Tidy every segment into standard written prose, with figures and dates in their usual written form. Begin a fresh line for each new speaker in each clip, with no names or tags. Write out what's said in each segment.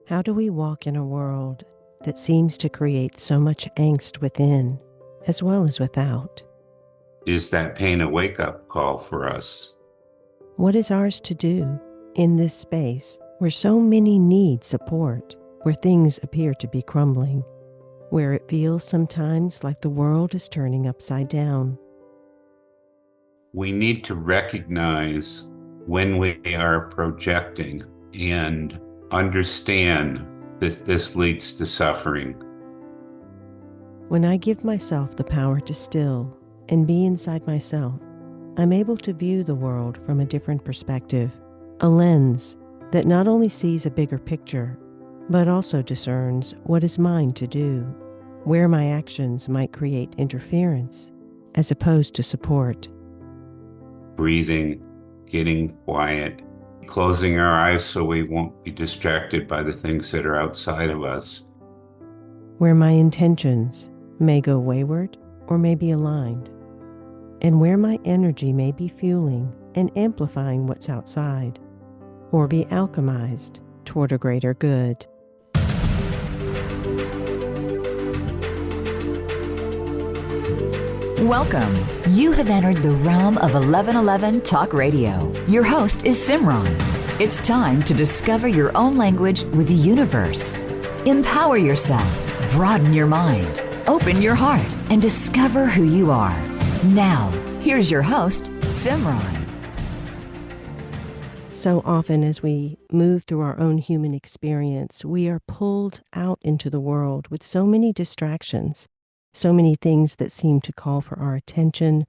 How do we walk in a world that seems to create so much angst within as well as without?
Is that pain a wake-up call for us?
What is ours to do in this space where so many need support, where things appear to be crumbling, where it feels sometimes like the world is turning upside down?
We need to recognize when we are projecting and understand that this leads to suffering.
When I give myself the power to still and be inside myself, I'm able to view the world from a different perspective, a lens that not only sees a bigger picture, but also discerns what is mine to do, where my actions might create interference as opposed to support.
Breathing, getting quiet, closing our eyes so we won't be distracted by the things that are outside of us.
Where my intentions may go wayward or may be aligned, and where my energy may be fueling and amplifying what's outside, or be alchemized toward a greater good.
Welcome. You have entered the realm of 1111 Talk Radio. Your host is Simran. It's time to discover your own language with the universe. Empower yourself, broaden your mind, open your heart, and discover who you are. Now, here's your host, Simran.
So often as we move through our own human experience, we are pulled out into the world with so many distractions, so many things that seem to call for our attention,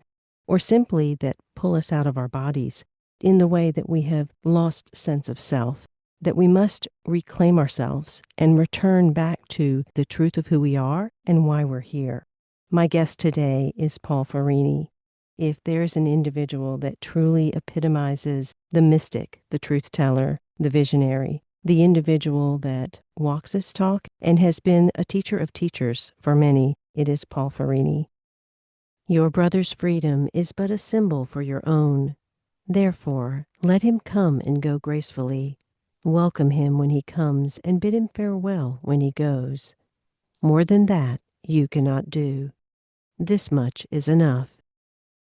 or simply that pull us out of our bodies in the way that we have lost sense of self, that we must reclaim ourselves and return back to the truth of who we are and why we're here. My guest today is Paul Ferrini. If there's an individual that truly epitomizes the mystic, the truth teller, the visionary, the individual that walks his talk and has been a teacher of teachers for many, it is Paul Ferrini. Your brother's freedom is but a symbol for your own. Therefore, let him come and go gracefully. Welcome him when he comes and bid him farewell when he goes. More than that you cannot do. This much is enough.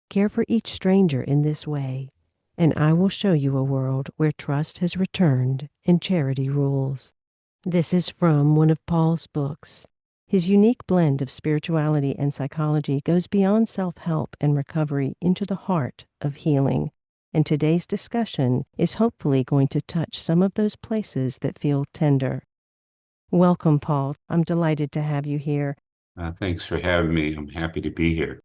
Care for each stranger in this way, and I will show you a world where trust has returned and charity rules. This is from one of Paul's books. His unique blend of spirituality and psychology goes beyond self-help and recovery into the heart of healing. And today's discussion is hopefully going to touch some of those places that feel tender. Welcome, Paul. I'm delighted to have you here.
Thanks for having me. I'm happy to be here.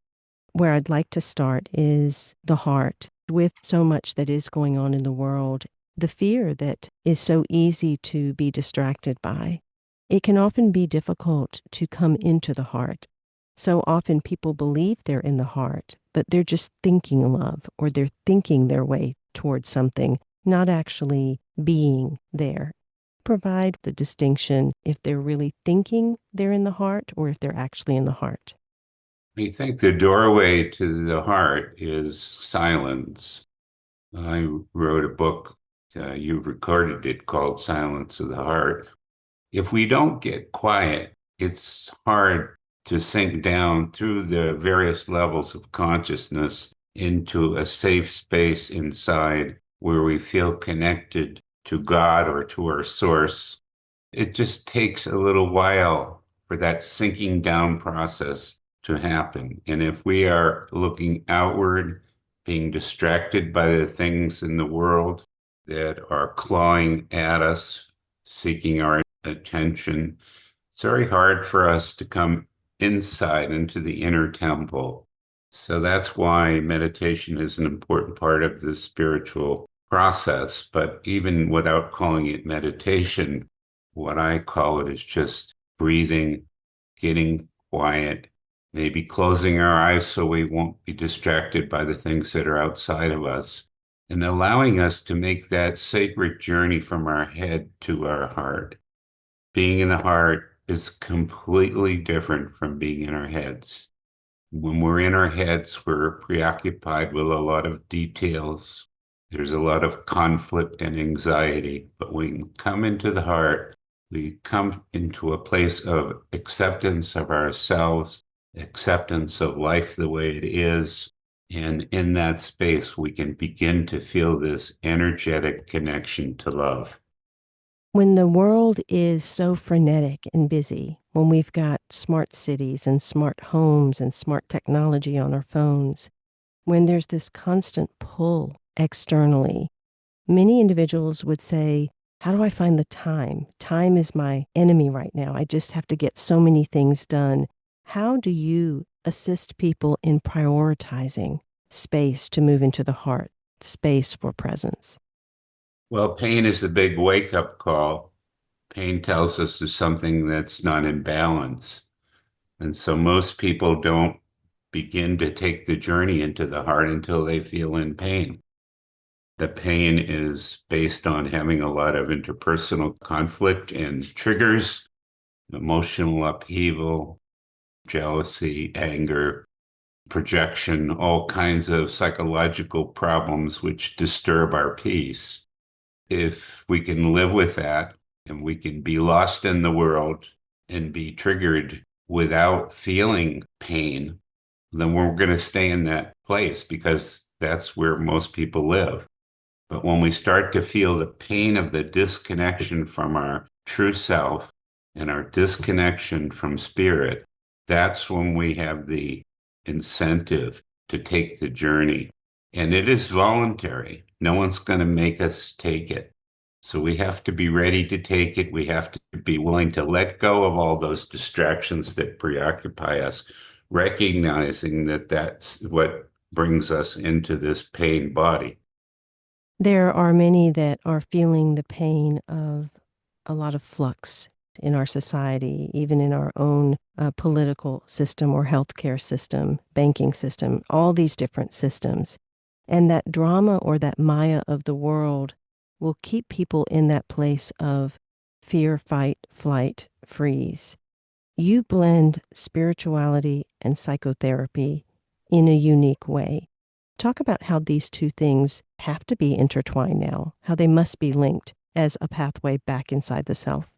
Where I'd like to start is the heart. With so much that is going on in the world, the fear that is so easy to be distracted by, it can often be difficult to come into the heart. So often people believe they're in the heart, but they're just thinking love, or they're thinking their way towards something, not actually being there. Provide the distinction if they're really thinking they're in the heart or if they're actually in the heart.
I think the doorway to the heart is silence. I wrote a book, you recorded it, called Silence of the Heart. If we don't get quiet, it's hard to sink down through the various levels of consciousness into a safe space inside where we feel connected to God or to our source. It just takes a little while for that sinking down process to happen. And if we are looking outward, being distracted by the things in the world that are clawing at us, seeking our attention, it's very hard for us to come inside into the inner temple. So that's why meditation is an important part of the spiritual process. But even without calling it meditation, what I call it is just breathing, getting quiet, maybe closing our eyes so we won't be distracted by the things that are outside of us, and allowing us to make that sacred journey from our head to our heart. Being in the heart is completely different from being in our heads. When we're in our heads, we're preoccupied with a lot of details. There's a lot of conflict and anxiety. But when we come into the heart, We come into a place of acceptance of ourselves, acceptance of life the way it is. And in that space, we can begin to feel this energetic connection to love.
When the world is so frenetic and busy, when we've got smart cities and smart homes and smart technology on our phones, when there's this constant pull externally, many individuals would say, how do I find the time? Time is my enemy right now. I just have to get so many things done. How do you assist people in prioritizing space to move into the heart, space for presence?
Well, pain is the big wake up call. Pain tells us there's something that's not in balance. And so most people don't begin to take the journey into the heart until they feel in pain. The pain is based on having a lot of interpersonal conflict and triggers, emotional upheaval, jealousy, anger, projection, all kinds of psychological problems which disturb our peace. If we can live with that and we can be lost in the world and be triggered without feeling pain, then we're going to stay in that place because that's where most people live. But when we start to feel the pain of the disconnection from our true self and our disconnection from spirit, that's when we have the incentive to take the journey. And it is voluntary. No one's going to make us take it. So we have to be ready to take it. We have to be willing to let go of all those distractions that preoccupy us, recognizing that that's what brings us into this pain body.
There are many that are feeling the pain of a lot of flux in our society, even in our own political system or healthcare system, banking system, all these different systems. And that drama or that Maya of the world will keep people in that place of fear, fight, flight, freeze. You blend spirituality and psychotherapy in a unique way. Talk about how these two things have to be intertwined now, how they must be linked as a pathway back inside the self.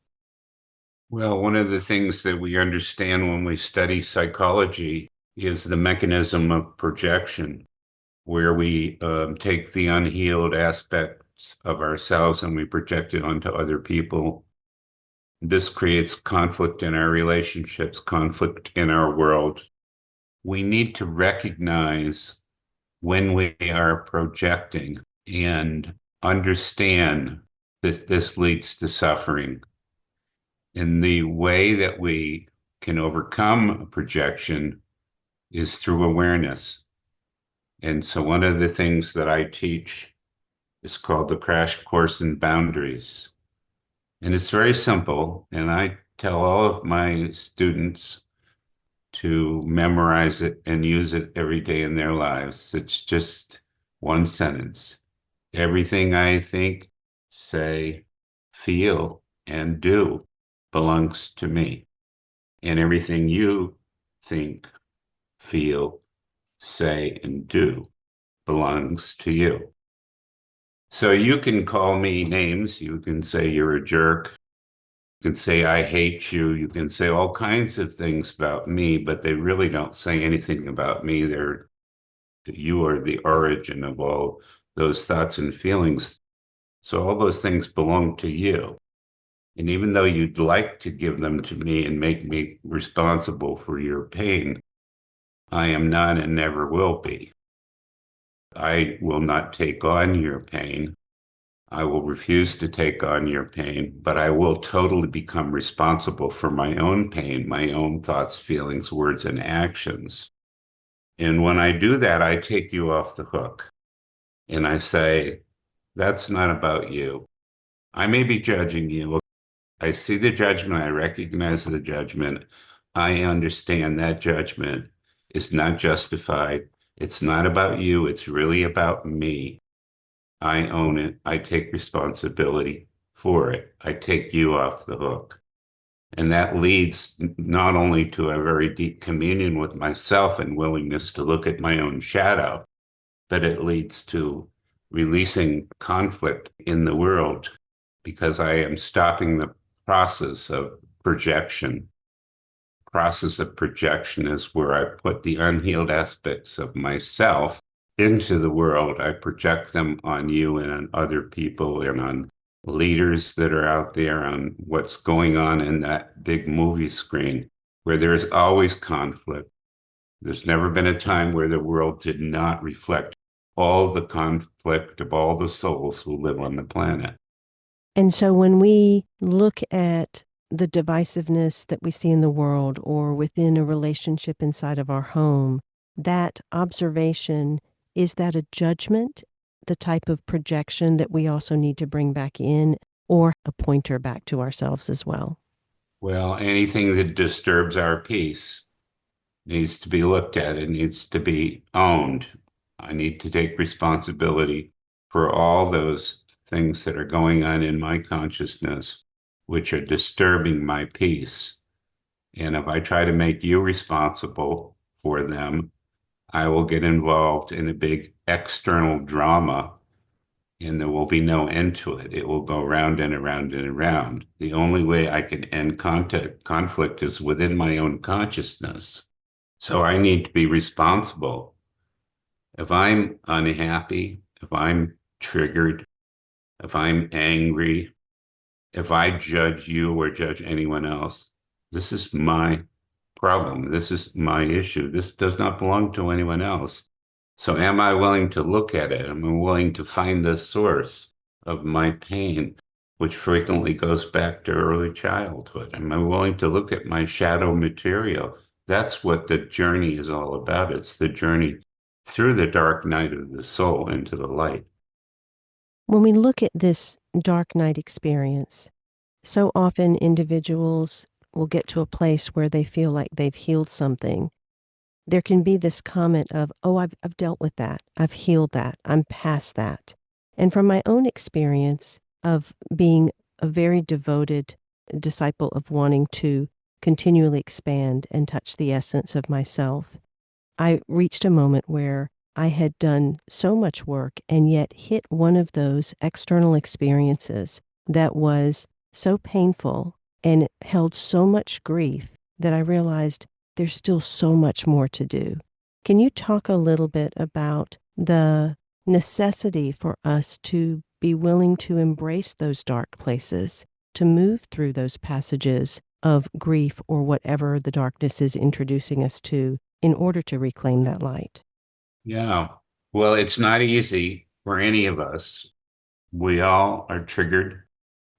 Well, one of the things that we understand when we study psychology is the mechanism of projection, where we take the unhealed aspects of ourselves and we project it onto other people. This creates conflict in our relationships, conflict in our world. We need to recognize when we are projecting and understand that this leads to suffering. And the way that we can overcome projection is through awareness. And so one of the things that I teach is called the Crash Course in Boundaries. And it's very simple. And I tell all of my students to memorize it and use it every day in their lives. It's just one sentence. Everything I think, say, feel, and do belongs to me. And everything you think, feel, say, and do belongs to you. So you can call me names. You can say you're a jerk. You can say I hate you. You can say all kinds of things about me, but they really don't say anything about me. You are the origin of all those thoughts and feelings. So all those things belong to you. And even though you'd like to give them to me and make me responsible for your pain, I am not and never will be. I will not take on your pain. I will refuse to take on your pain, but I will totally become responsible for my own pain, my own thoughts, feelings, words, and actions. And when I do that, I take you off the hook. And I say, that's not about you. I may be judging you. I see the judgment. I recognize the judgment. I understand that judgment is not justified. It's not about you. It's really about me. I own it. I take responsibility for it. I take you off the hook. And that leads not only to a very deep communion with myself and willingness to look at my own shadow, but it leads to releasing conflict in the world because I am stopping the process of projection. Process of projection is where I put the unhealed aspects of myself into the world. I project them on you and on other people and on leaders that are out there, on what's going on in that big movie screen where there's always conflict. There's never been a time where the world did not reflect all the conflict of all the souls who live on the planet.
And so when we look at the divisiveness that we see in the world or within a relationship inside of our home, that observation, is that a judgment, the type of projection that we also need to bring back in, or a pointer back to ourselves as well?
Well, anything that disturbs our peace needs to be looked at. It needs to be owned. I need to take responsibility for all those things that are going on in my consciousness, which are disturbing my peace. And if I try to make you responsible for them, I will get involved in a big external drama and there will be no end to it. It will go round and around and around. The only way I can end conflict is within my own consciousness. So I need to be responsible. If I'm unhappy, if I'm triggered, if I'm angry, if I judge you or judge anyone else, this is my problem. This is my issue. This does not belong to anyone else. So am I willing to look at it? Am I willing to find the source of my pain, which frequently goes back to early childhood? Am I willing to look at my shadow material? That's what the journey is all about. It's the journey through the dark night of the soul into the light.
When we look at this dark night experience, so often individuals will get to a place where they feel like they've healed something. There can be this comment of, oh, I've dealt with that. I've healed that. I'm past that. And from my own experience of being a very devoted disciple of wanting to continually expand and touch the essence of myself, I reached a moment where I had done so much work and yet hit one of those external experiences that was so painful and held so much grief that I realized there's still so much more to do. Can you talk a little bit about the necessity for us to be willing to embrace those dark places, to move through those passages of grief or whatever the darkness is introducing us to in order to reclaim that light?
Yeah. Well, it's not easy for any of us. We all are triggered.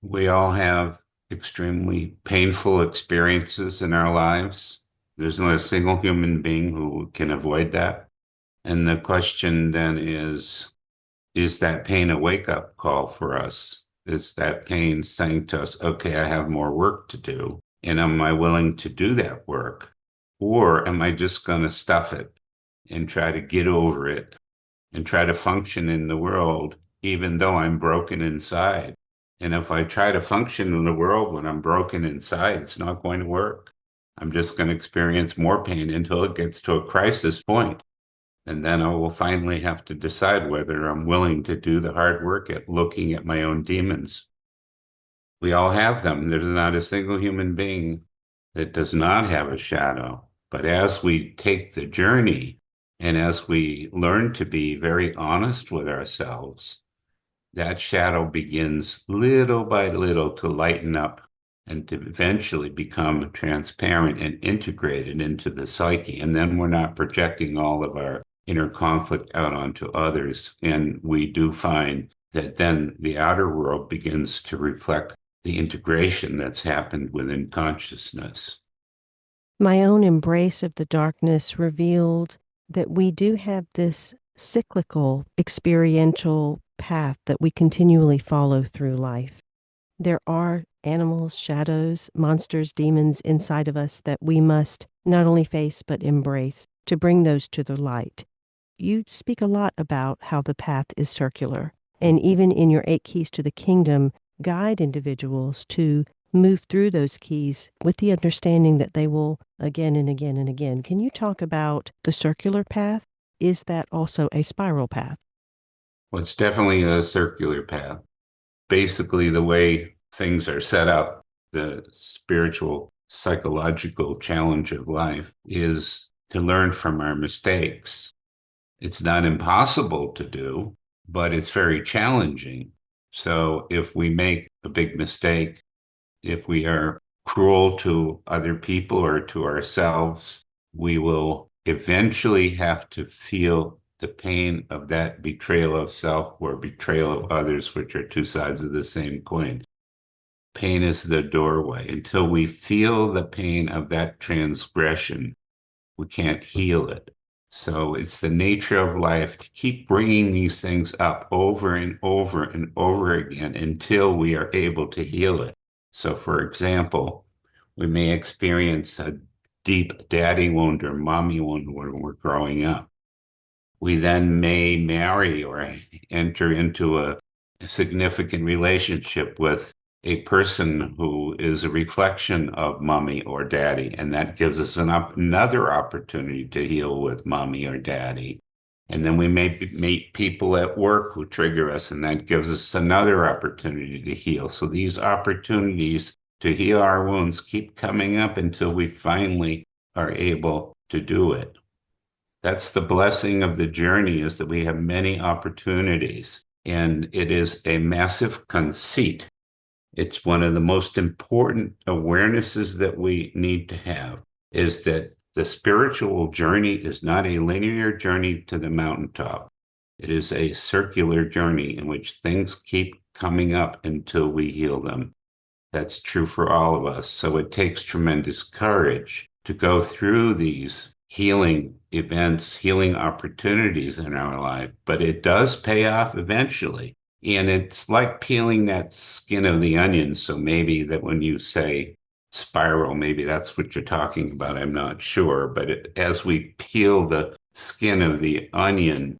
We all have extremely painful experiences in our lives. There's not a single human being who can avoid that. And the question then is that pain a wake-up call for us? Is that pain saying to us, okay, I have more work to do? And am I willing to do that work? Or am I just going to stuff it and try to get over it and try to function in the world, even though I'm broken inside? And if I try to function in the world when I'm broken inside, it's not going to work. I'm just going to experience more pain until it gets to a crisis point. And then I will finally have to decide whether I'm willing to do the hard work at looking at my own demons. We all have them. There's not a single human being that does not have a shadow. But as we take the journey and as we learn to be very honest with ourselves, that shadow begins little by little to lighten up and to eventually become transparent and integrated into the psyche. And then we're not projecting all of our inner conflict out onto others. And we do find that then the outer world begins to reflect the integration that's happened within consciousness.
My own embrace of the darkness revealed that we do have this cyclical experiential path that we continually follow through life. There are animals, shadows, monsters, demons inside of us that we must not only face but embrace to bring those to the light. You speak a lot about how the path is circular, and even in your 8 Keys to the Kingdom, guide individuals to move through those keys with the understanding that they will again and again and again. Can you talk about the circular path? Is that also a spiral path?
Well, it's definitely a circular path. Basically, the way things are set up the spiritual, psychological challenge of life is to learn from our mistakes. It's not impossible to do, but it's very challenging. So if we make a big mistake, if we are cruel to other people or to ourselves, we will eventually have to feel the pain of that betrayal of self or betrayal of others, which are two sides of the same coin. Pain is the doorway. Until we feel the pain of that transgression, we can't heal it. So it's the nature of life to keep bringing these things up over and over and over again until we are able to heal it. So, for example, we may experience a deep daddy wound or mommy wound when we're growing up. We then may marry or enter into a significant relationship with a person who is a reflection of mommy or daddy, and that gives us another opportunity to heal with mommy or daddy. And then we may meet people at work who trigger us, and that gives us another opportunity to heal. So these opportunities to heal our wounds keep coming up until we finally are able to do it. That's the blessing of the journey, is that we have many opportunities, and it is a massive conceit. It's one of the most important awarenesses that we need to have, is that the spiritual journey is not a linear journey to the mountaintop. It is a circular journey in which things keep coming up until we heal them. That's true for all of us. So it takes tremendous courage to go through these healing events, healing opportunities in our life, but it does pay off eventually. And it's like peeling that skin of the onion. So maybe that when you say spiral, maybe that's what you're talking about. I'm not sure. But as we peel the skin of the onion,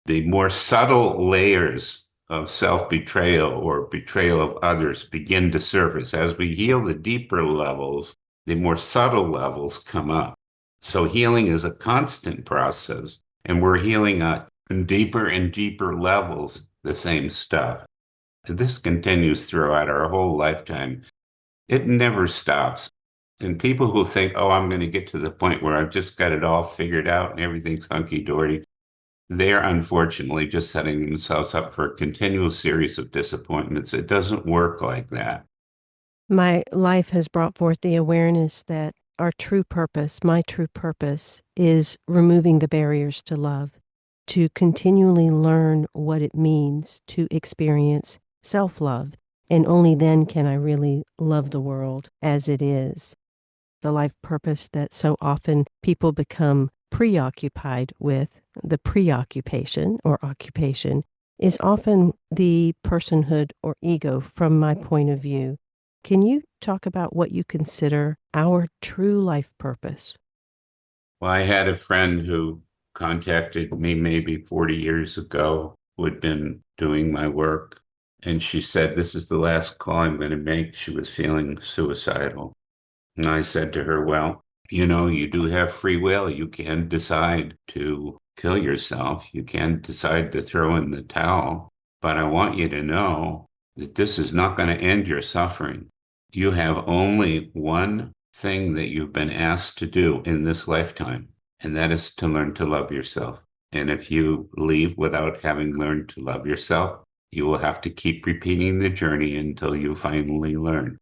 the more subtle layers of self-betrayal or betrayal of others begin to surface. As we heal the deeper levels, the more subtle levels come up. So healing is a constant process, and we're healing at deeper and deeper levels the same stuff. This continues throughout our whole lifetime. It never stops. And people who think, oh, I'm going to get to the point where I've just got it all figured out and everything's hunky-dory, they're unfortunately just setting themselves up for a continual series of disappointments. It doesn't work like that.
My life has brought forth the awareness that our true purpose, my true purpose, is removing the barriers to love, to continually learn what it means to experience self-love. And only then can I really love the world as it is. The life purpose that so often people become preoccupied with, the preoccupation or occupation, is often the personhood or ego from my point of view. Can you talk about what you consider our true life purpose?
Well, I had a friend who contacted me maybe 40 years ago who had been doing my work. And she said, this is the last call I'm going to make. She was feeling suicidal. And I said to her, well, you do have free will. You can decide to kill yourself. You can decide to throw in the towel. But I want you to know that this is not going to end your suffering. You have only one thing that you've been asked to do in this lifetime, and that is to learn to love yourself. And if you leave without having learned to love yourself, you will have to keep repeating the journey until you finally learn.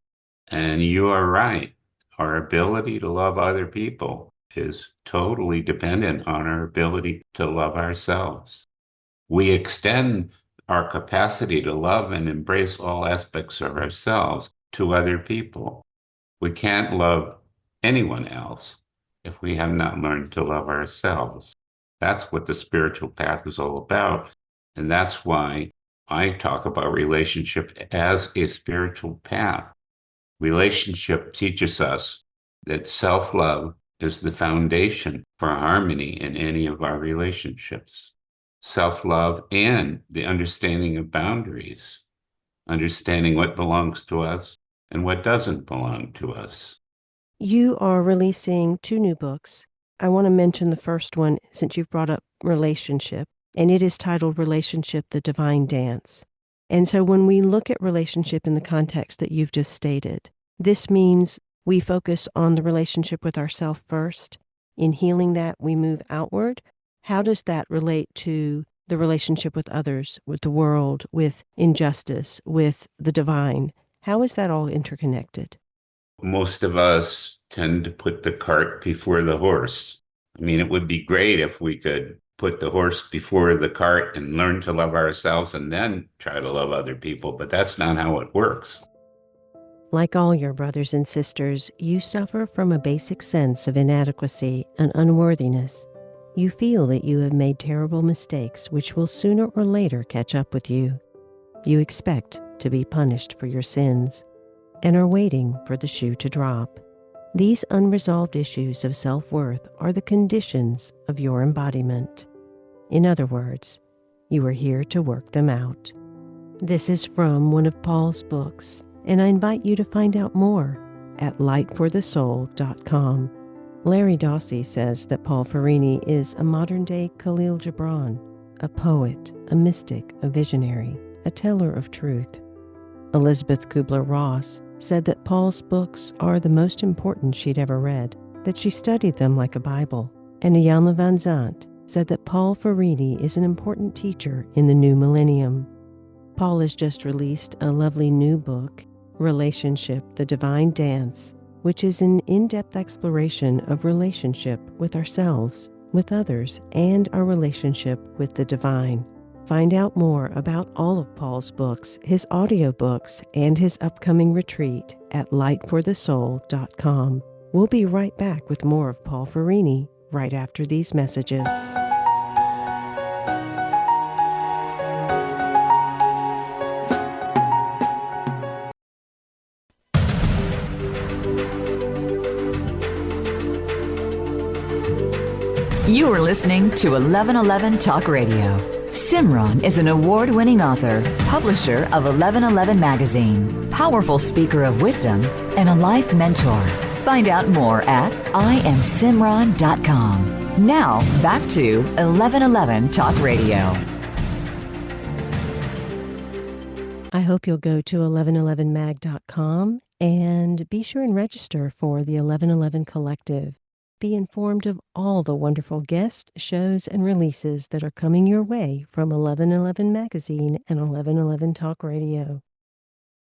And you are right. Our ability to love other people is totally dependent on our ability to love ourselves. We extend our capacity to love and embrace all aspects of ourselves to other people. We can't love anyone else if we have not learned to love ourselves. That's what the spiritual path is all about. And that's why I talk about relationship as a spiritual path. Relationship teaches us that self-love is the foundation for harmony in any of our relationships. Self-love and the understanding of boundaries, understanding what belongs to us and what doesn't belong to us.
You are releasing 2 new books. I want to mention the first one since you've brought up relationship, and it is titled Relationship, the Divine Dance. And so when we look at relationship in the context that you've just stated, This means we focus on the relationship with ourselves first. In healing that, we move outward. How does that relate to the relationship with others, with the world, with injustice, with the divine? How is that all interconnected?
Most of us tend to put the cart before the horse. I mean, it would be great if we could put the horse before the cart and learn to love ourselves and then try to love other people, but that's not how it works.
Like all your brothers and sisters, you suffer from a basic sense of inadequacy and unworthiness. You feel that you have made terrible mistakes which will sooner or later catch up with you. You expect to be punished for your sins and are waiting for the shoe to drop. These unresolved issues of self-worth are the conditions of your embodiment. In other words, you are here to work them out. This is from one of Paul's books, and I invite you to find out more at lightforthesoul.com. Larry Dawsey says that Paul Ferrini is a modern-day Khalil Gibran, a poet, a mystic, a visionary, a teller of truth. Elizabeth Kubler-Ross said that Paul's books are the most important she'd ever read, that she studied them like a Bible. And Iyanla Van Zandt said that Paul Ferrini is an important teacher in the new millennium. Paul has just released a lovely new book, Relationship, the Divine Dance, which is an in-depth exploration of relationship with ourselves, with others, and our relationship with the divine. Find out more about all of Paul's books, his audiobooks, and his upcoming retreat at lightforthesoul.com. We'll be right back with more of Paul Ferrini right after these messages.
You are listening to 1111 Talk Radio. Simran is an award-winning author, publisher of 1111 Magazine, powerful speaker of wisdom, and a life mentor. Find out more at iamsimran.com. Now, back to 1111 Talk Radio.
I hope you'll go to 1111mag.com and be sure and register for the 1111 Collective. Be informed of all the wonderful guests, shows, and releases that are coming your way from 1111 Magazine and 1111 Talk Radio.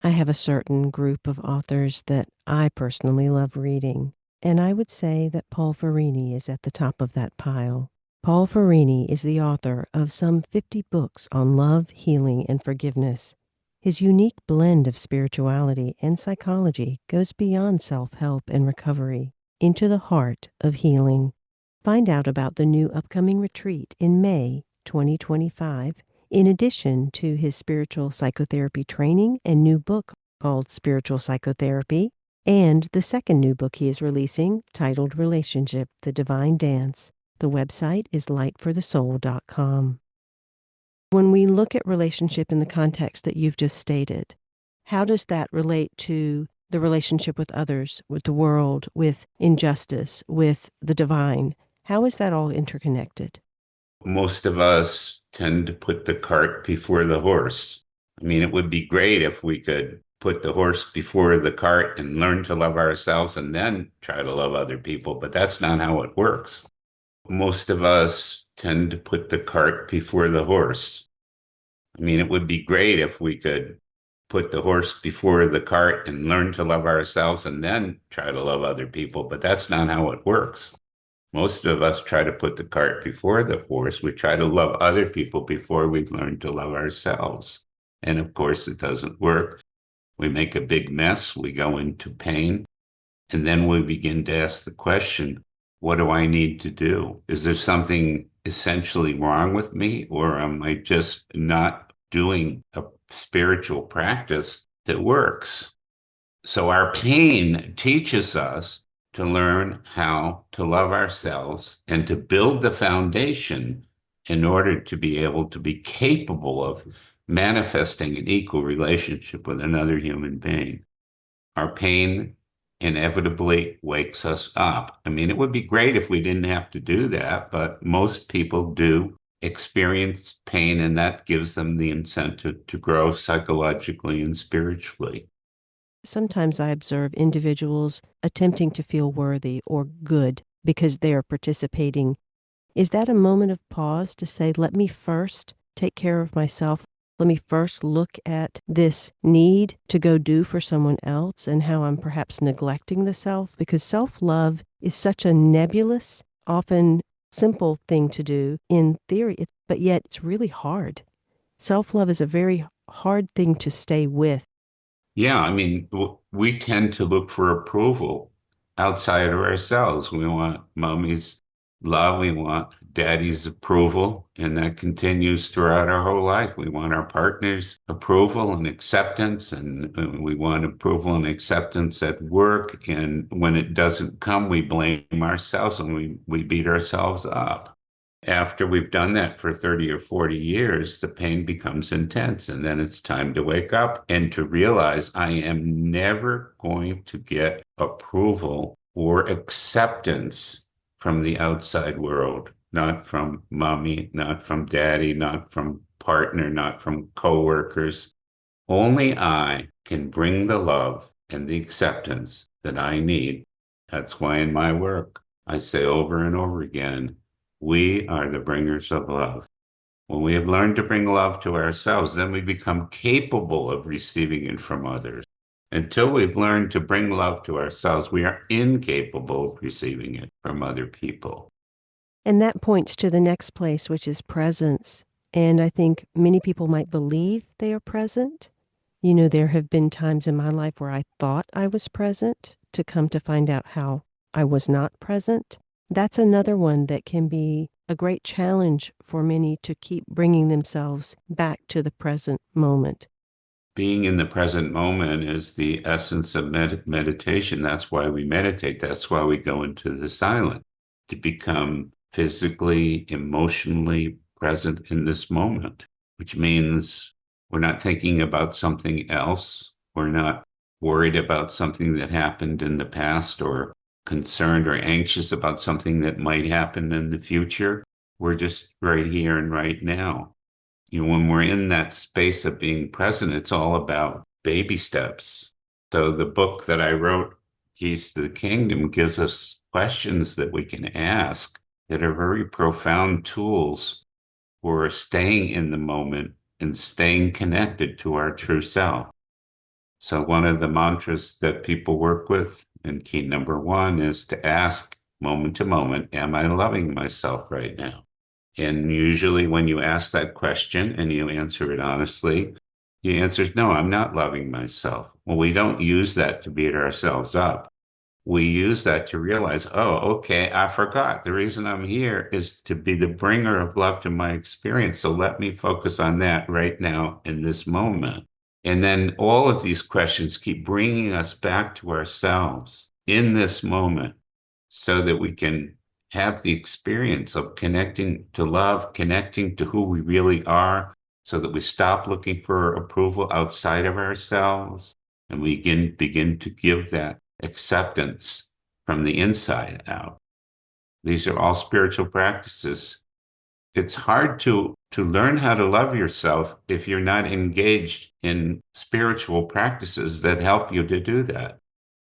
I have a certain group of authors that I personally love reading, and I would say that Paul Ferrini is at the top of that pile. Paul Ferrini is the author of some 50 books on love, healing, and forgiveness. His unique blend of spirituality and psychology goes beyond self-help and recovery into the heart of healing. Find out about the new upcoming retreat in May 2025, in addition to his spiritual psychotherapy training and new book called Spiritual Psychotherapy, and the second new book he is releasing titled Relationship, the Divine Dance. The website is lightforthesoul.com. When we look at relationship in the context that you've just stated, how does that relate to the relationship with others, with the world, with injustice, with the divine? How is that all interconnected?
Most of us tend to put the cart before the horse. I mean, it would be great if we could put the horse before the cart and learn to love ourselves and then try to love other people, but that's not how it works. Most of us tend to put the cart before the horse. I mean, it would be great if we could put the horse before the cart and learn to love ourselves and then try to love other people, but that's not how it works. Most of us try to put the cart before the horse. We try to love other people before we've learned to love ourselves. And of course, it doesn't work. We make a big mess. We go into pain. And then we begin to ask the question, what do I need to do? Is there something essentially wrong with me? Or am I just not doing a spiritual practice that works? So our pain teaches us to learn how to love ourselves and to build the foundation in order to be able to be capable of manifesting an equal relationship with another human being. Our pain inevitably wakes us up. I mean, it would be great if we didn't have to do that, but most people do experience pain, and that gives them the incentive to grow psychologically and spiritually.
Sometimes I observe individuals attempting to feel worthy or good because they are participating. Is that a moment of pause to say, let me first take care of myself? Let me first look at this need to go do for someone else and how I'm perhaps neglecting the self? Because self-love is such a nebulous, often simple thing to do in theory, but yet it's really hard. Self-love is a very hard thing to stay with.
Yeah, I mean, we tend to look for approval outside of ourselves. We want mommy's love, we want daddy's approval, and that continues throughout our whole life. We want our partner's approval and acceptance, and we want approval and acceptance at work. And when it doesn't come, we blame ourselves and we beat ourselves up. After we've done that for 30 or 40 years, the pain becomes intense. And then it's time to wake up and to realize I am never going to get approval or acceptance from the outside world, not from mommy, not from daddy, not from partner, not from coworkers. Only I can bring the love and the acceptance that I need. That's why in my work, I say over and over again, we are the bringers of love. When we have learned to bring love to ourselves, then we become capable of receiving it from others. Until we've learned to bring love to ourselves, we are incapable of receiving it from other people.
And that points to the next place, which is presence. And I think many people might believe they are present. You know, there have been times in my life where I thought I was present to come to find out how I was not present. That's another one that can be a great challenge for many to keep bringing themselves back to the present moment.
Being in the present moment is the essence of meditation. That's why we meditate. That's why we go into the silent, to become physically, emotionally present in this moment, which means we're not thinking about something else. We're not worried about something that happened in the past or concerned or anxious about something that might happen in the future. We're just right here and right now. You know, when we're in that space of being present, it's all about baby steps. So the book that I wrote, Keys to the Kingdom, gives us questions that we can ask that are very profound tools for staying in the moment and staying connected to our true self. So one of the mantras that people work with, and key number one, is to ask moment to moment, am I loving myself right now? And usually when you ask that question and you answer it honestly, the answer is no, I'm not loving myself. Well, we don't use that to beat ourselves up. We use that to realize, oh, okay, I forgot. The reason I'm here is to be the bringer of love to my experience. So let me focus on that right now in this moment. And then all of these questions keep bringing us back to ourselves in this moment so that we can have the experience of connecting to love, connecting to who we really are, so that we stop looking for approval outside of ourselves and we begin to give that acceptance from the inside out. These are all spiritual practices. It's hard to learn how to love yourself if you're not engaged in spiritual practices that help you to do that.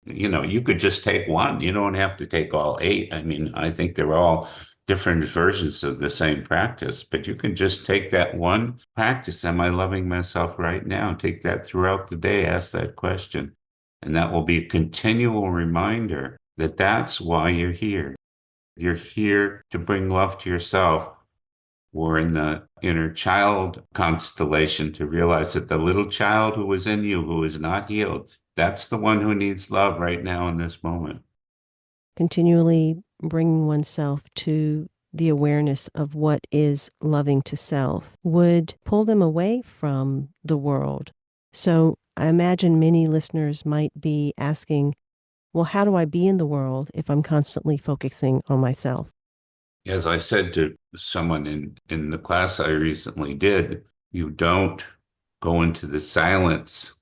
You know, you could just take one. You don't have to take all eight. I mean, I think they're all different versions of the same practice, but you can just take that one practice. Am I loving myself right now? Take that throughout the day. Ask that question. And that will be a continual reminder that that's why you're here. You're here to bring love to yourself. Or in the inner child constellation, to realize that the little child who is in you, who is not healed, that's the one who needs love right now in this moment.
Continually bringing oneself to the awareness of what is loving to self would pull them away from the world. So I imagine many listeners might be asking, well, how do I be in the world if I'm constantly focusing on myself?
As I said to someone in the class I recently did, you don't go into the silence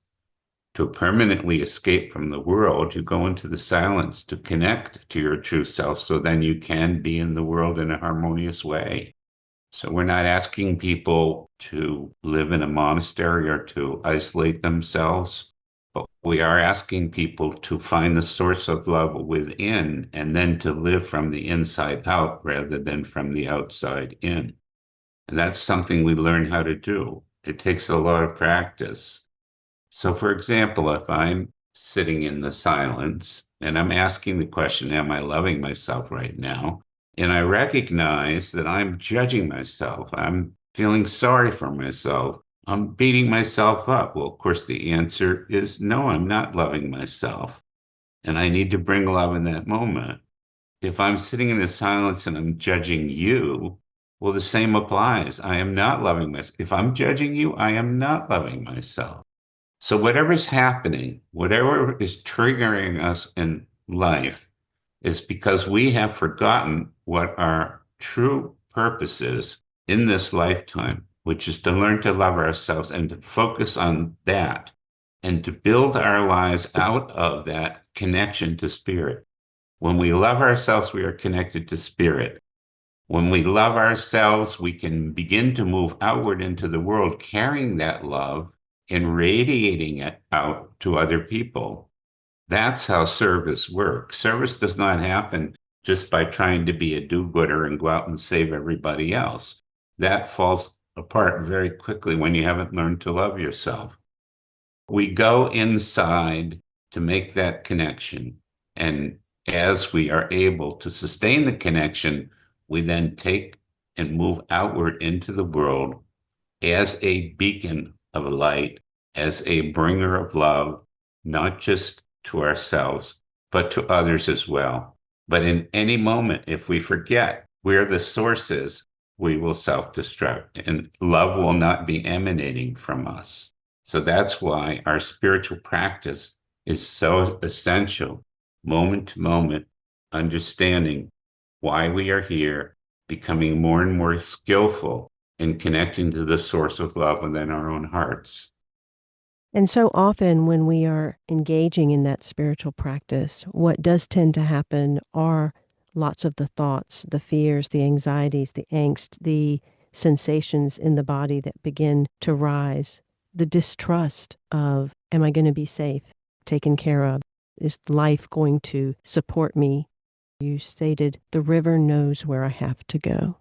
to permanently escape from the world. You go into the silence to connect to your true self so then you can be in the world in a harmonious way. So we're not asking people to live in a monastery or to isolate themselves. But we are asking people to find the source of love within and then to live from the inside out rather than from the outside in. And that's something we learn how to do. It takes a lot of practice. So, for example, if I'm sitting in the silence and I'm asking the question, am I loving myself right now? And I recognize that I'm judging myself. I'm feeling sorry for myself. I'm beating myself up. Well, of course, the answer is no, I'm not loving myself. And I need to bring love in that moment. If I'm sitting in the silence and I'm judging you, well, the same applies. I am not loving myself. If I'm judging you, I am not loving myself. So whatever's happening, whatever is triggering us in life is because we have forgotten what our true purpose is in this lifetime, which is to learn to love ourselves and to focus on that and to build our lives out of that connection to spirit. When we love ourselves, we are connected to spirit. When we love ourselves, we can begin to move outward into the world, carrying that love and radiating it out to other people. That's how service works. Service does not happen just by trying to be a do-gooder and go out and save everybody else. That falls apart very quickly when you haven't learned to love yourself. We go inside to make that connection. And as we are able to sustain the connection, we then take and move outward into the world as a beacon of light, as a bringer of love, not just to ourselves, but to others as well. But in any moment, if we forget where the source is, we will self-destruct and love will not be emanating from us. So that's why our spiritual practice is so essential, moment to moment, understanding why we are here, becoming more and more skillful in connecting to the source of love within our own hearts.
And so often when we are engaging in that spiritual practice, what does tend to happen are lots of the thoughts, the fears, the anxieties, the angst, the sensations in the body that begin to rise, the distrust of, am I going to be safe, taken care of? Is life going to support me? You stated, the river knows where I have to go.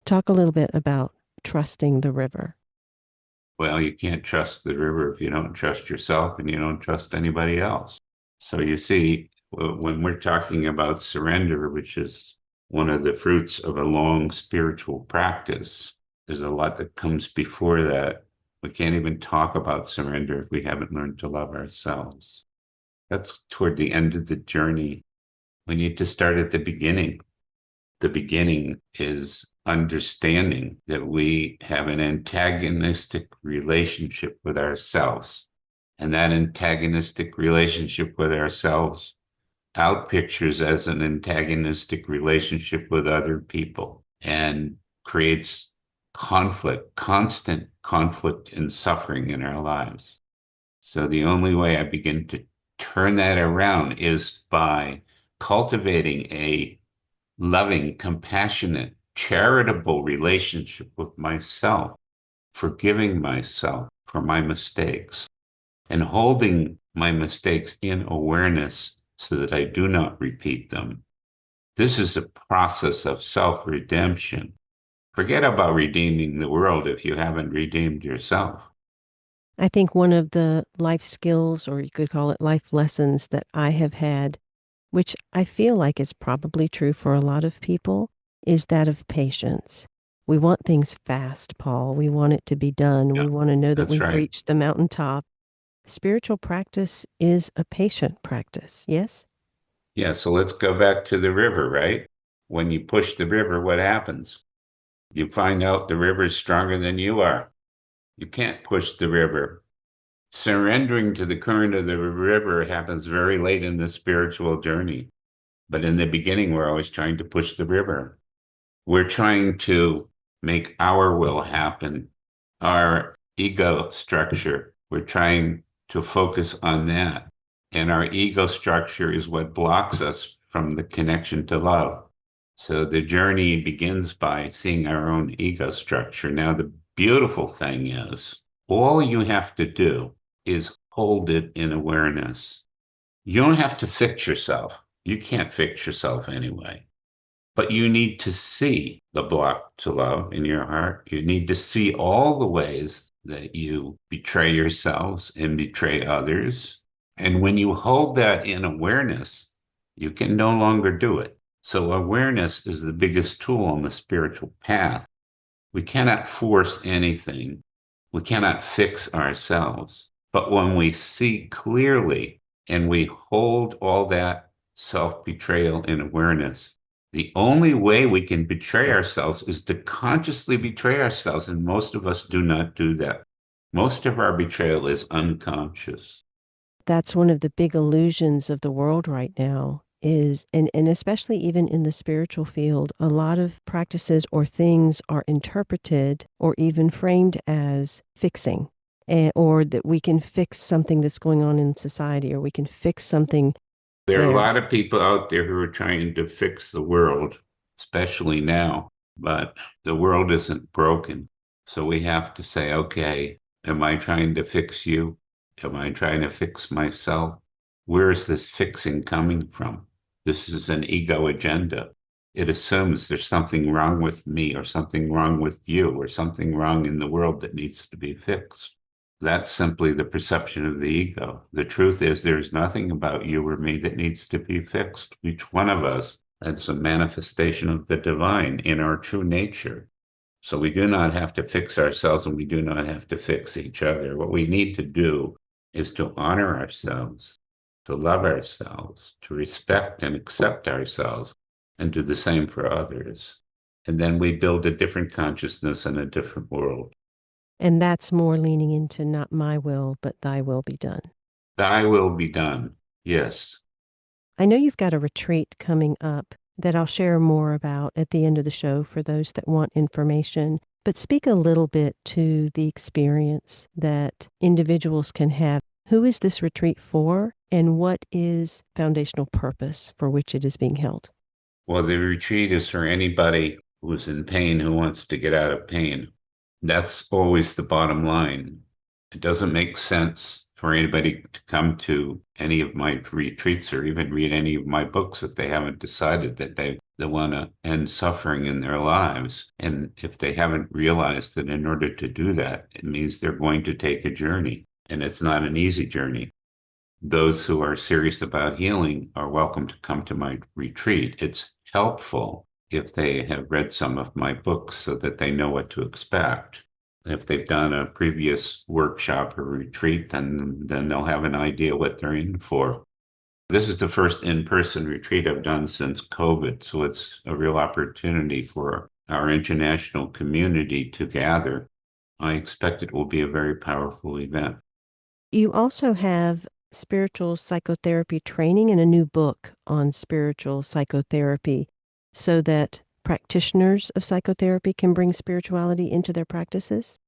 Talk a little bit about trusting the river.
Well, you can't trust the river if you don't trust yourself and you don't trust anybody else. So you see, when we're talking about surrender, which is one of the fruits of a long spiritual practice, there's a lot that comes before that. We can't even talk about surrender if we haven't learned to love ourselves. That's toward the end of the journey. We need to start at the beginning. The beginning is understanding that we have an antagonistic relationship with ourselves. And that antagonistic relationship with ourselves outpictures as an antagonistic relationship with other people and creates conflict, constant conflict and suffering in our lives. So the only way I begin to turn that around is by cultivating a loving, compassionate, charitable relationship with myself, forgiving myself for my mistakes, and holding my mistakes in awareness so that I do not repeat them. This is a process of self-redemption. Forget about redeeming the world if you haven't redeemed yourself.
I think one of the life skills, or you could call it life lessons, that I have had, which I feel like is probably true for a lot of people, is that of patience. We want things fast, Paul. We want it to be done.
Yeah,
We want to know that
that's
we've
right.
reached the mountaintop. Spiritual practice is a patient practice, yes?
Yeah, so let's go back to the river, right? When you push the river, what happens? You find out the river is stronger than you are. You can't push the river. Surrendering to the current of the river happens very late in the spiritual journey. But in the beginning, we're always trying to push the river. We're trying to make our will happen, our ego structure. We're trying to focus on that. And our ego structure is what blocks us from the connection to love. So the journey begins by seeing our own ego structure. Now, the beautiful thing is, all you have to do is hold it in awareness. You don't have to fix yourself. You can't fix yourself anyway. But you need to see the block to love in your heart. You need to see all the ways that you betray yourselves and betray others. And when you hold that in awareness, you can no longer do it. So awareness is the biggest tool on the spiritual path. We cannot force anything. We cannot fix ourselves. But when we see clearly and we hold all that self-betrayal in awareness, the only way we can betray ourselves is to consciously betray ourselves, and most of us do not do that. Most of our betrayal is unconscious.
That's one of the big illusions of the world right now is, and especially even in the spiritual field, a lot of practices or things are interpreted or even framed as fixing, or that we can fix something that's going on in society, or we can fix something.
There are a lot of people out there who are trying to fix the world, especially now, but the world isn't broken. So we have to say, okay, am I trying to fix you? Am I trying to fix myself? Where is this fixing coming from? This is an ego agenda. It assumes there's something wrong with me or something wrong with you or something wrong in the world that needs to be fixed. That's simply the perception of the ego. The truth is there's nothing about you or me that needs to be fixed. Each one of us is a manifestation of the divine in our true nature. So we do not have to fix ourselves and we do not have to fix each other. What we need to do is to honor ourselves, to love ourselves, to respect and accept ourselves, and do the same for others. And then we build a different consciousness and a different world.
And that's more leaning into not my will, but thy will be done.
Thy will be done. Yes.
I know you've got a retreat coming up that I'll share more about at the end of the show for those that want information. But speak a little bit to the experience that individuals can have. Who is this retreat for, and what is foundational purpose for which it is being held?
Well, the retreat is for anybody who's in pain who wants to get out of pain. That's always the bottom line. It doesn't make sense for anybody to come to any of my retreats or even read any of my books if they haven't decided that they want to end suffering in their lives. And if they haven't realized that in order to do that, it means they're going to take a journey. And it's not an easy journey. Those who are serious about healing are welcome to come to my retreat. It's helpful if they have read some of my books so that they know what to expect. If they've done a previous workshop or retreat, then they'll have an idea what they're in for. This is the first in-person retreat I've done since COVID, so it's a real opportunity for our international community to gather. I expect it will be a very powerful event.
You also have spiritual psychotherapy training and a new book on spiritual psychotherapy so that practitioners of psychotherapy can bring spirituality into their practices?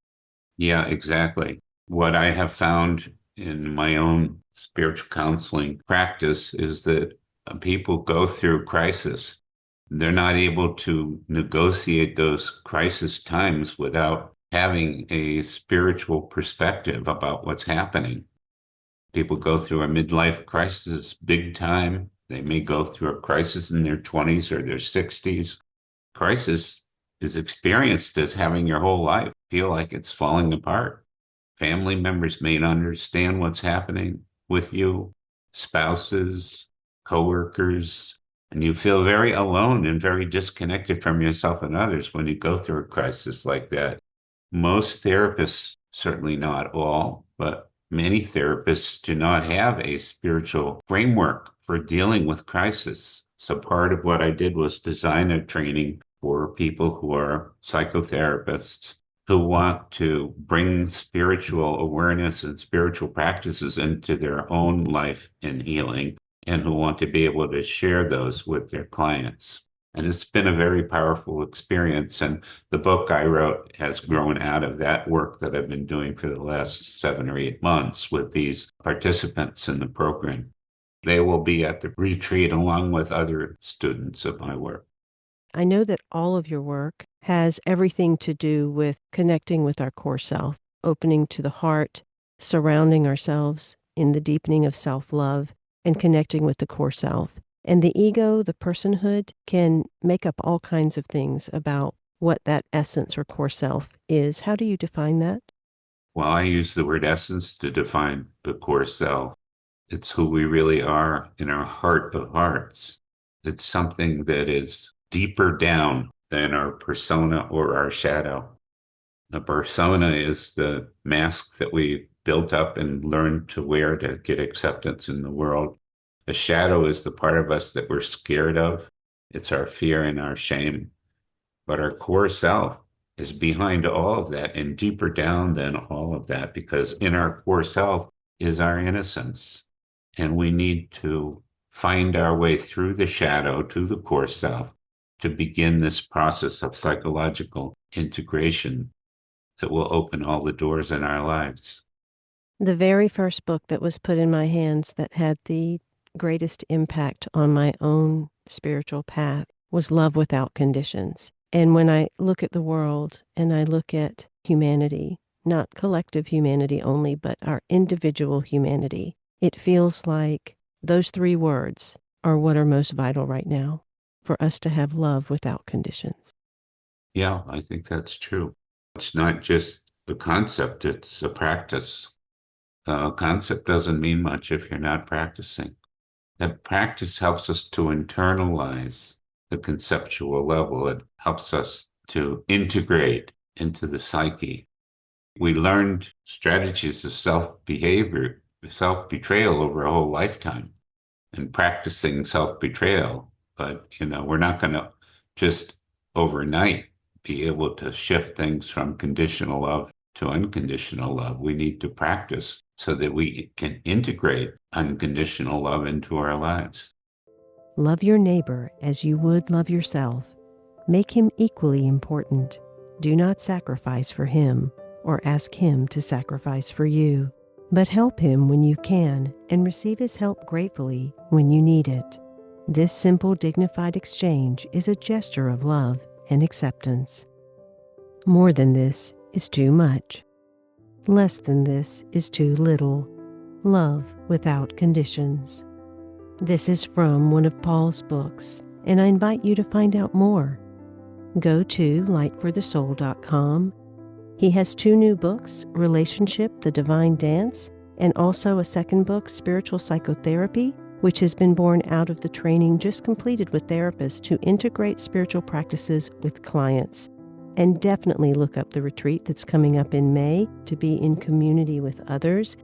Yeah, exactly. What I have found in my own spiritual counseling practice is that people go through crisis. They're not able to negotiate those crisis times without having a spiritual perspective about what's happening. People go through a midlife crisis big time. They may go through a crisis in their 20s or their 60s. Crisis is experienced as having your whole life feel like it's falling apart. Family members may not understand what's happening with you, spouses, coworkers, and you feel very alone and very disconnected from yourself and others when you go through a crisis like that. Most therapists, certainly not all, but many therapists do not have a spiritual framework for dealing with crisis. So part of what I did was design a training for people who are psychotherapists who want to bring spiritual awareness and spiritual practices into their own life and healing, and who want to be able to share those with their clients. And it's been a very powerful experience. And the book I wrote has grown out of that work that I've been doing for the last 7 or 8 months with these participants in the program. They will be at the retreat along with other students of my work.
I know that all of your work has everything to do with connecting with our core self, opening to the heart, surrounding ourselves in the deepening of self-love and connecting with the core self. And the ego, the personhood, can make up all kinds of things about what that essence or core self is. How do you define that?
Well, I use the word essence to define the core self. It's who we really are in our heart of hearts. It's something that is deeper down than our persona or our shadow. The persona is the mask that we built up and learned to wear to get acceptance in the world. The shadow is the part of us that we're scared of. It's our fear and our shame. But our core self is behind all of that and deeper down than all of that, because in our core self is our innocence. And we need to find our way through the shadow to the core self to begin this process of psychological integration that will open all the doors in our lives.
The very first book that was put in my hands that had the greatest impact on my own spiritual path was Love Without Conditions. And when I look at the world and I look at humanity, not collective humanity only, but our individual humanity, it feels like those three words are what are most vital right now, for us to have love without conditions.
Yeah, I think that's true. It's not just a concept, it's a practice. A concept doesn't mean much if you're not practicing. That practice helps us to internalize the conceptual level. It helps us to integrate into the psyche. We learned strategies of self-behavior, self-betrayal over a whole lifetime and practicing self-betrayal. But, we're not going to just overnight be able to shift things from conditional love to unconditional love. We need to practice so that we can integrate unconditional love into our lives.
Love your neighbor as you would love yourself. Make him equally important. Do not sacrifice for him or ask him to sacrifice for you, but help him when you can and receive his help gratefully when you need it. This simple, dignified exchange is a gesture of love and acceptance. More than this is too much. Less than this is too little. Love without conditions. This is from one of Paul's books, and I invite you to find out more. Go to lightforthesoul.com. He has 2 new books, Relationship, The Divine Dance, and also a second book, Spiritual Psychotherapy, which has been born out of the training just completed with therapists to integrate spiritual practices with clients. And definitely look up the retreat that's coming up in May to be in community with others.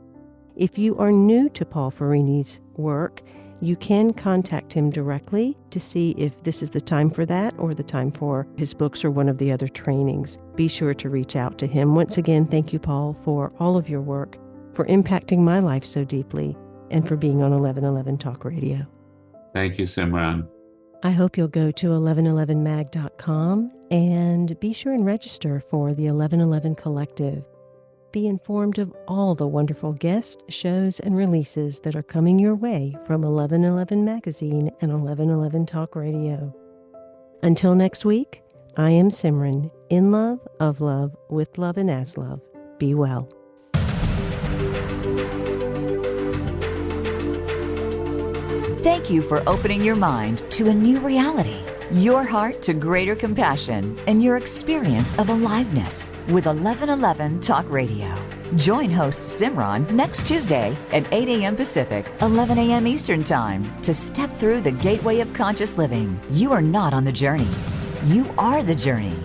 If you are new to Paul Ferrini's work, you can contact him directly to see if this is the time for that or the time for his books or one of the other trainings. Be sure to reach out to him. Once again, thank you, Paul, for all of your work, for impacting my life so deeply, and for being on 1111 Talk Radio.
Thank you, Simran.
I hope you'll go to 1111mag.com and be sure and register for the 1111 Collective. Be informed of all the wonderful guests, shows, and releases that are coming your way from 1111 Magazine and 1111 Talk Radio. Until next week, I am Simran, in love, of love, with love, and as love. Be well.
Thank you for opening your mind to a new reality, your heart to greater compassion, and your experience of aliveness with 1111 Talk Radio. Join host Simran next Tuesday at 8 a.m. Pacific, 11 a.m. Eastern Time to step through the gateway of conscious living. You are not on the journey. You are the journey.